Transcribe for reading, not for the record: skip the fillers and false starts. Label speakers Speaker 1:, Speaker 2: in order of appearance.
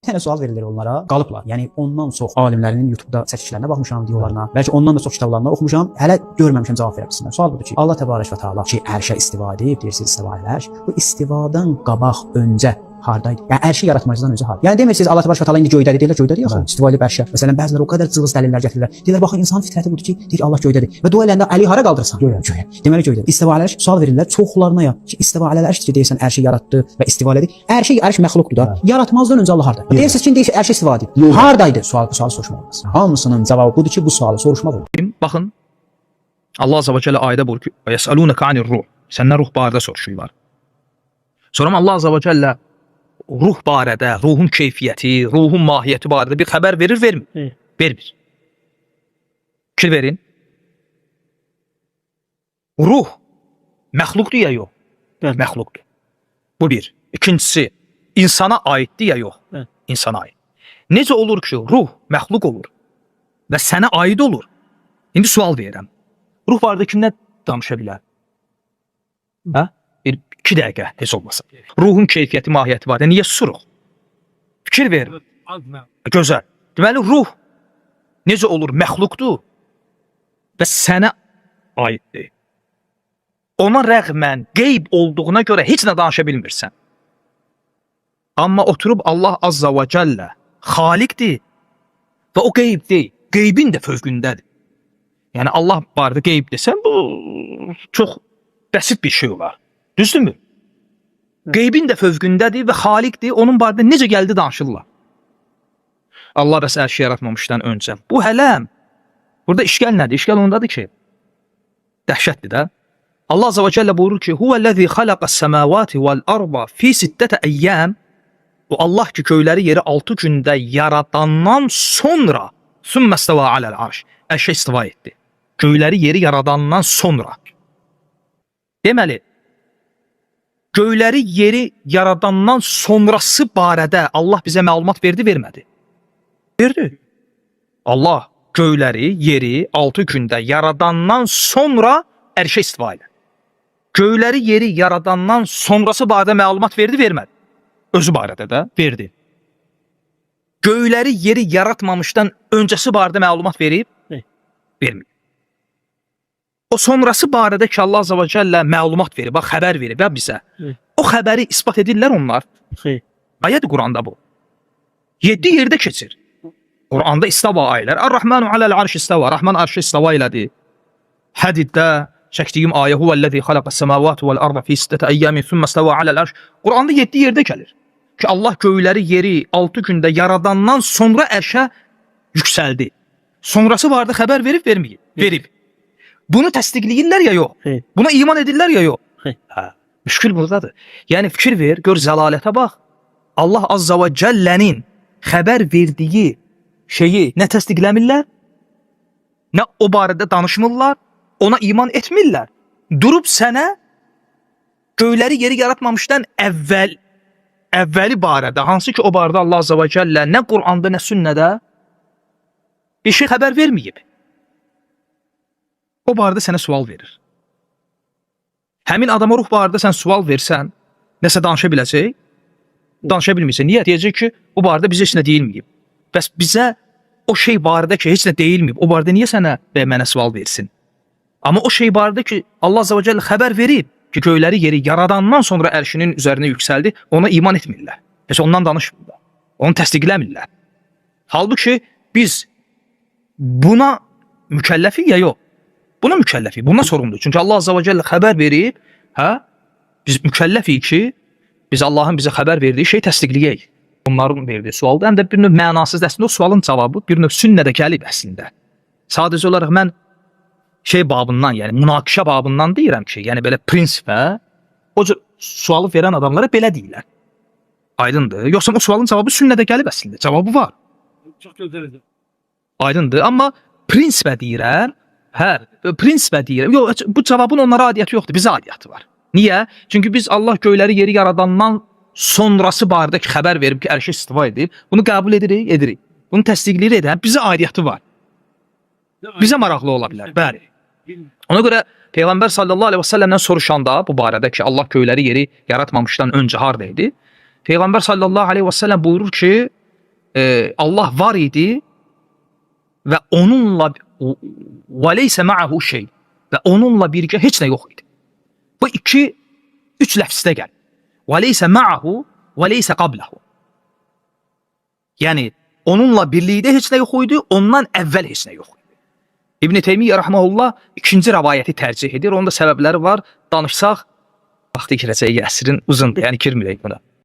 Speaker 1: Bir tane sual verilir onlara, qalıblar. Yəni ondan çox alimlərinin YouTube-da çəkişlərinə baxmışam, videolarına, bəlkə ondan da çox kitablarına oxumuşam, hələ görməmişəm cavab verə bilsinlər. Sual budur ki, Allah Təbarək və Təala ki, ərşə istiva edib, deyirsiniz istiva eləş. Bu istivadan qabaq öncə hardaydı? Yəni ərşi yaratmacıdan öncə harda? Yəni demirsiniz Allah Təbarək və Təala indi göydədir, deyirlər göydədir yaxı. İstiva edib ərşə. Məsələn bəziləri o qədər cılız dəlillər gətirirlər. Deyirlər baxın insan fitrəti budur ki, deyir Allah göydədir. Və dua edəndə Əli hara qaldırırsan? Göyə. Deməli göydədir. İstiva eləş sual verirlər çoxlarına ya ki, istiva eləş ki, deyirsən ərşi yaratdı və istiva elədi. Ərş məxluqdur da. Yaratmazdan öncə Allah harda? Deyirsiniz ki, deyir ərşi istiva edib. Hardaydı? Sualı soruşmaq olmaz. Hamısının cavabı budur ki, bu sualı soruşmaq olur.
Speaker 2: Baxın Allah Azza və Cəllə ayədə buyurur ki: "Yəsəlunəkə anir-ruh." Səndən ruh barədə soruşurlar. Sonra Allah Azza və Cəllə ruh barədə, ruhun keyfiyyəti, ruhun mahiyyəti barədə bir xəbər verir, vermir? Vermir. Fikir verin. Ruh məxluqdur ya yox? Məxluqdur. Bu bir. İkincisi, insana aiddir ya yox? İnsana aid. Necə olur ki, ruh məxluq olur və sənə aid olur? İndi sual verirəm. Ruh barədə kimdən danışa bilər? Hə? Bir 2 dəqiqə heç olmasa. Ruhun keyfiyyəti, mahiyyəti var. Niyə susuruq? Fikir ver. Gözəl. Deməli ruh necə olur? Məxluqdur və sənə aiddir. Ona rəğmən qeyb olduğuna görə heç nə danışa bilmirsən. Amma oturub Allah Azza və Cəllə xaliqdir və o qeyb deyil. Qeybin də fövqündədir. Yəni Allah barədə qeyb desən bu çox bəsit bir şey olar. Düzdürmü? Qeybin də fövqündədir və xaliqdir. Onun barədə necə gəldi danışırlar. Allah bəs hər şey yaratmamışdan öncə. Bu hələm. Burada işgal nədir? İşgal ondadır ki, dəhşətdir də. Allah Azza və Cəllə buyurur ki: "Huvellezî xalaqas-semâvâti vel-arda fî sittete eyyâm." O Allah ki göyləri yeri 6 gündə yaradandan sonra sümmesteva alel-arş. Ərşə istiva etdi. Göyləri yeri yaradandan sonra. Deməli, göyləri yeri yaradandan sonrası barədə Allah bizə məlumat verdi, vermədi? Verdi. Allah göyləri yeri 6 gündə yaradandan sonra ərşə istiva etdi. Göyləri yeri yaradandan sonrası barədə məlumat verdi, vermədi? Özü barədə də verdi. Göyləri yeri yaratmamışdan öncəsi barədə məlumat verib, vermir. O sonrası barədə ki Allah Azza və Cəllə məlumat verib, bax xəbər verib ya bizə. O xəbəri isbat edirlər onlar. Ayədir Quranda bu. 7 yerdə keçir. Quranda istava ayələr. Ar-Rahmanu aləl-arş istava. Rahman arşa istava elədi. Hədiddə çəkdiyim ayə huvellezî xalaqas-semâvâti vel-arda fî sittete eyyâmin sümme istava aləl-arş. Quranda 7 yerdə gəlir. Ki Allah göyləri yeri 6 gündə yaradandan sonra ərşə yüksəldi. Sonrası barədə xəbər verib, verməyib? Verib. Bunu təsdiqləyirlər ya yox? Buna iman edirlər ya yox? Müşkül buradadır. Yəni fikir ver, gör zəlalətə bax. Allah Azza və Cəllənin xəbər verdiyi şeyi nə təsdiqləmirlər, nə o barədə danışmırlar, ona iman etmirlər. Durub sənə göyləri yeri yaratmamışdan əvvəli barədə, hansı ki o barədə Allah Azza və Cəllə nə Quranda, nə sünnədə bir şey xəbər verməyib. O barədə sənə sual verir. Həmin adama ruh barədə sən sual versən, nəsə danışa biləcək? Danışa bilmirsən. Niyə? Deyəcək ki, o barədə bizə heç nə deyilməyib. Bəs bizə o şey barədə ki, heç nə deyilməyib, o barədə niyə sənə və mənə sual versin? Amma o şey barədə ki, Allah Azza və Cəllə xəbər verib ki, göyləri yeri yaradandan sonra ərşinin üzərinə yüksəldi, ona iman etmirlər. Heç ondan danışmırlar. Onu təsdiqləmirlər. Halbuki biz buna mükəlləfik ya yox? Buna mükəlləfik, bundan sorumludur. Çünki Allah Azza və Cəllə xəbər verib, biz mükəlləfik ki, biz Allahın bizə xəbər verdiyi şeyi təsdiqləyək. Bunların verdiyi sualdır. Həm də bir növ mənasız əslində o sualın cavabı bir növ sünnədə gəlib əslində. Sadəcə olaraq mən babından, yəni münaqişə babından deyirəm ki, yəni belə prinsipə o cür sualı verən adamlara belə deyirlər. Aydındır. Yoxsa o sualın cavabı sünnədə gəlib əslində. Cavabı var. Çox gözəldir. Aydındır. Amma prinsipə deyirəm, prinsipə deyirəm. Yox, bu cavabın onlara adiyyəti yoxdur, bizə adiyyəti var. Niyə? Çünki biz Allah göyləri yeri yaradandan sonrası barədə ki, xəbər verib ki, ərşə istiva edib, bunu qəbul edirik, edirik. Bunu təsdiqləyirik, bizə adiyyəti var. Bizə maraqlı ola bilər, bəli. Ona görə Peyğəmbər sallallahu aleyhi və səlləmdən soruşanda bu barədə ki, Allah göyləri yeri yaratmamışdan öncə harada idi? Peyğəmbər sallallahu aleyhi və səlləm buyurur ki, Allah var idi və onunla və leysə ma'ahu şey və onunla birgə heç nə yox idi. Bu üç ləfzdə gəlir. Və leysə ma'ahu və leysə qablahu. Yəni onunla birlikdə heç nə yox idi, ondan əvvəl heç nə yox idi. İbn Teymiyyə rahmehullah ikinci rivayəti tərcih edir. Onun da səbəbləri var. Danışsaq vaxtı girəcək əsrin uzundur. Yəni girməyək buna.